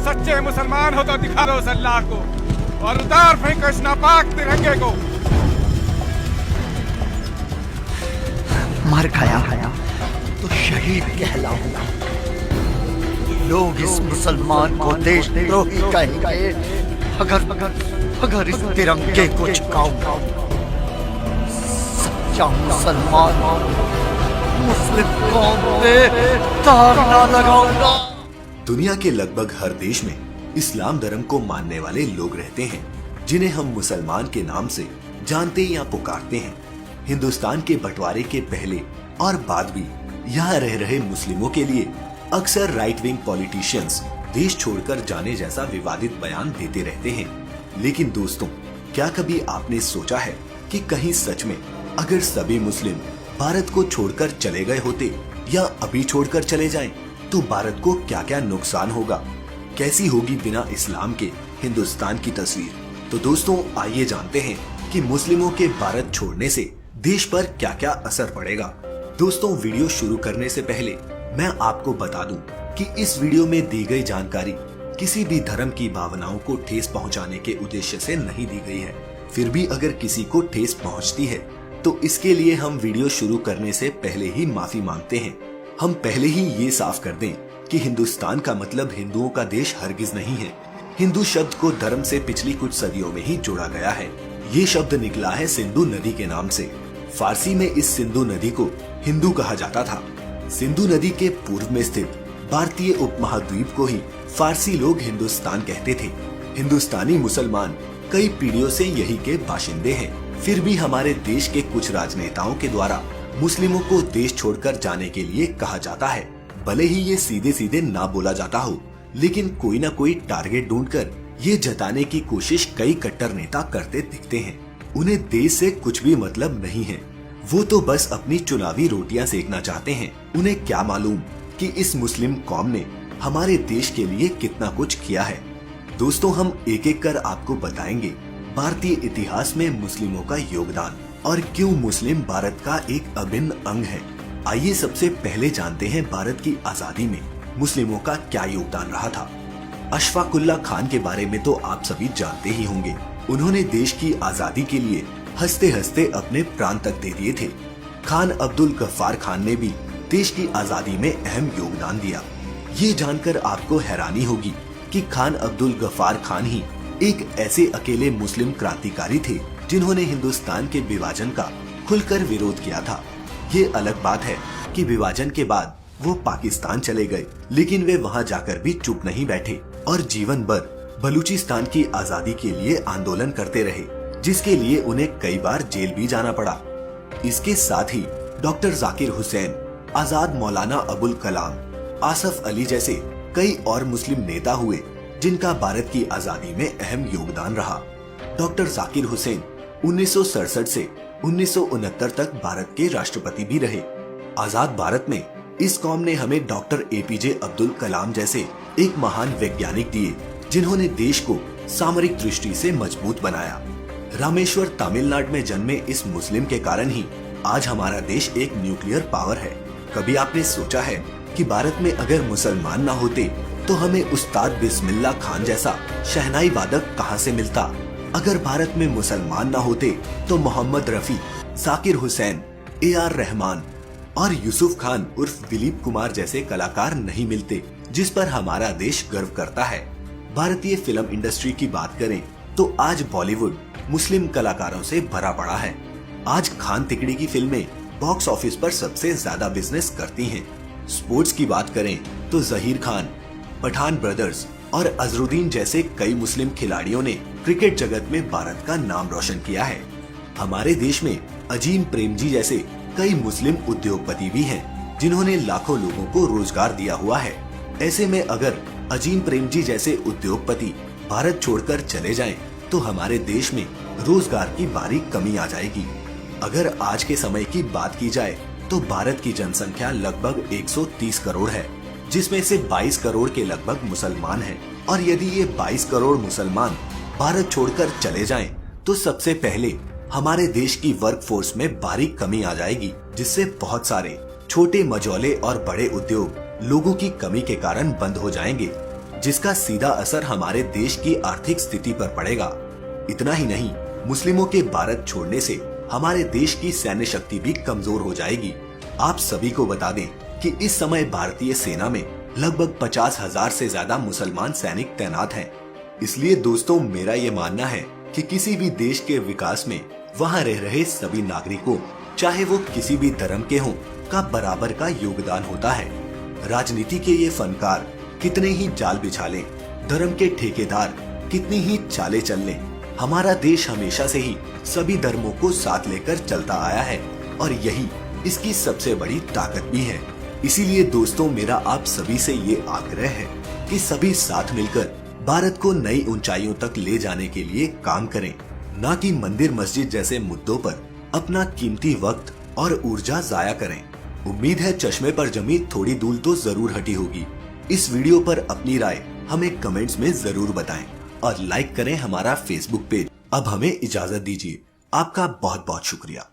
सच्चे मुसलमान हो तो दिखा दो उस अल्लाह को और उतार फेंको इस नापाक तिरंगे को। मर गया तो शहीद कहलाऊंगा। लोग इस मुसलमान को देशद्रोही कहेंगे अगर इस तिरंगे को झुकाऊंगा। सच्चा मुसलमान मुस्लिम कौम पे तार ना लगाऊंगा। दुनिया के लगभग हर देश में इस्लाम धर्म को मानने वाले लोग रहते हैं, जिन्हें हम मुसलमान के नाम से जानते या पुकारते हैं। हिंदुस्तान के बंटवारे के पहले और बाद भी यहाँ रह रहे मुस्लिमों के लिए अक्सर राइट विंग पॉलिटिशियंस देश छोड़कर जाने जैसा विवादित बयान देते रहते हैं। लेकिन दोस्तों, क्या कभी आपने सोचा है कि कहीं सच में अगर सभी मुस्लिम भारत को छोड़कर चले गए होते या अभी छोड़कर चले जाएं, तो भारत को क्या क्या नुकसान होगा, कैसी होगी बिना इस्लाम के हिंदुस्तान की तस्वीर। तो दोस्तों, आइए जानते हैं कि मुस्लिमों के भारत छोड़ने से देश पर क्या क्या असर पड़ेगा। दोस्तों, वीडियो शुरू करने से पहले मैं आपको बता दूं कि इस वीडियो में दी गई जानकारी किसी भी धर्म की भावनाओं को ठेस पहुंचाने के उद्देश्य से नहीं दी गई है। फिर भी अगर किसी को ठेस पहुंचती है तो इसके लिए हम वीडियो शुरू करने से पहले ही माफी मांगते हैं। हम पहले ही ये साफ कर दें कि हिंदुस्तान का मतलब हिंदुओं का देश हरगिज नहीं है। हिंदू शब्द को धर्म से पिछली कुछ सदियों में ही जोड़ा गया है। ये शब्द निकला है सिंधु नदी के नाम से। फारसी में इस सिंधु नदी को हिंदू कहा जाता था। सिंधु नदी के पूर्व में स्थित भारतीय उपमहाद्वीप को ही फारसी लोग हिंदुस्तान कहते थे। हिंदुस्तानी मुसलमान कई पीढ़ियों से यही के बाशिंदे हैं। फिर भी हमारे देश के कुछ राजनेताओं के द्वारा मुस्लिमों को देश छोड़कर जाने के लिए कहा जाता है। भले ही ये सीधे सीधे ना बोला जाता हो, लेकिन कोई ना कोई टारगेट ढूंढकर ये जताने की कोशिश कई कट्टर नेता करते दिखते हैं। उन्हें देश से कुछ भी मतलब नहीं है, वो तो बस अपनी चुनावी रोटियां सेकना चाहते हैं। उन्हें क्या मालूम कि इस मुस्लिम कौम ने हमारे देश के लिए कितना कुछ किया है। दोस्तों, हम एक एक कर आपको बताएंगे भारतीय इतिहास में मुस्लिमों का योगदान और क्यों मुस्लिम भारत का एक अभिन्न अंग है। आइए सबसे पहले जानते हैं भारत की आजादी में मुस्लिमों का क्या योगदान रहा था। अशफाक उल्लाह खान के बारे में तो आप सभी जानते ही होंगे। उन्होंने देश की आजादी के लिए हंसते हंसते अपने प्राण तक दे दिए थे। खान अब्दुल गफ्फार खान ने भी देश की आजादी में अहम योगदान दिया। ये जानकर आपको हैरानी होगी कि खान अब्दुल गफ्फार खान ही एक ऐसे अकेले मुस्लिम क्रांतिकारी थे जिन्होंने हिंदुस्तान के विभाजन का खुलकर विरोध किया था। ये अलग बात है कि विभाजन के बाद वो पाकिस्तान चले गए, लेकिन वे वहाँ जाकर भी चुप नहीं बैठे और जीवन भर बलूचिस्तान की आजादी के लिए आंदोलन करते रहे, जिसके लिए उन्हें कई बार जेल भी जाना पड़ा। इसके साथ ही डॉक्टर जाकिर हुसैन, आजाद मौलाना अबुल कलाम, आसफ अली जैसे कई और मुस्लिम नेता हुए जिनका भारत की आजादी में अहम योगदान रहा। डॉक्टर जाकिर हुसैन 1967 से 1969 तक भारत के राष्ट्रपति भी रहे। आजाद भारत में इस कौम ने हमें डॉक्टर एपीजे अब्दुल कलाम जैसे एक महान वैज्ञानिक दिए, जिन्होंने देश को सामरिक दृष्टि से मजबूत बनाया। रामेश्वर तमिलनाडु में जन्मे इस मुस्लिम के कारण ही आज हमारा देश एक न्यूक्लियर पावर है। कभी आपने सोचा है कि भारत में अगर मुसलमान ना होते तो हमें उस्ताद बिस्मिल्लाह खान जैसा शहनाई वादक कहां से मिलता? अगर भारत में मुसलमान ना होते तो मोहम्मद रफी, जाकिर हुसैन, AR रहमान और यूसुफ खान उर्फ दिलीप कुमार जैसे कलाकार नहीं मिलते, जिस पर हमारा देश गर्व करता है। भारतीय फिल्म इंडस्ट्री की बात करें तो आज बॉलीवुड मुस्लिम कलाकारों से भरा पड़ा है। आज खान तिकड़ी की फिल्में बॉक्स ऑफिस पर सबसे ज्यादा बिजनेस करती हैं। स्पोर्ट्स की बात करें तो जहीर खान, पठान ब्रदर्स और अजरुद्दीन जैसे कई मुस्लिम खिलाड़ियों ने क्रिकेट जगत में भारत का नाम रोशन किया है। हमारे देश में अजीम प्रेमजी जैसे कई मुस्लिम उद्योगपति भी हैं, जिन्होंने लाखों लोगों को रोजगार दिया हुआ है। ऐसे में अगर अजीम प्रेमजी जैसे उद्योगपति भारत छोड़कर चले जाएं, तो हमारे देश में रोजगार की भारी कमी आ जाएगी। अगर आज के समय की बात की जाए तो भारत की जनसंख्या लगभग 130 करोड़ है, जिसमें से 22 करोड़ के लगभग मुसलमान हैं। और यदि ये 22 करोड़ मुसलमान भारत छोड़कर चले जाएं, तो सबसे पहले हमारे देश की वर्क फोर्स में भारी कमी आ जाएगी, जिससे बहुत सारे छोटे मझौले और बड़े उद्योग लोगों की कमी के कारण बंद हो जाएंगे। जिसका सीधा असर हमारे देश की आर्थिक स्थिति पर पड़ेगा। इतना ही नहीं, मुस्लिमों के भारत छोड़ने से हमारे देश की सैन्य शक्ति भी कमजोर हो जाएगी। आप सभी को बता दें कि इस समय भारतीय सेना में लगभग 50,000 से ज्यादा मुसलमान सैनिक तैनात हैं। इसलिए दोस्तों, मेरा ये मानना है कि किसी भी देश के विकास में वहाँ रह रहे सभी नागरिकों, चाहे वो किसी भी धर्म के हों, का बराबर का योगदान होता है। राजनीति के ये फनकार कितने ही जाल बिछा लें, धर्म के ठेकेदार कितनी ही चालें चल लें, हमारा देश हमेशा से ही सभी धर्मों को साथ लेकर चलता आया है और यही इसकी सबसे बड़ी ताकत भी है। इसीलिए दोस्तों, मेरा आप सभी से ये आग्रह है कि सभी साथ मिलकर भारत को नई ऊंचाइयों तक ले जाने के लिए काम करें, ना कि मंदिर मस्जिद जैसे मुद्दों पर अपना कीमती वक्त और ऊर्जा जाया करें। उम्मीद है चश्मे पर जमी थोड़ी धूल तो जरूर हटी होगी। इस वीडियो पर अपनी राय हमें कमेंट्स में जरूर बताएं और लाइक करें हमारा फेसबुक पेज। अब हमें इजाजत दीजिए। आपका बहुत बहुत शुक्रिया।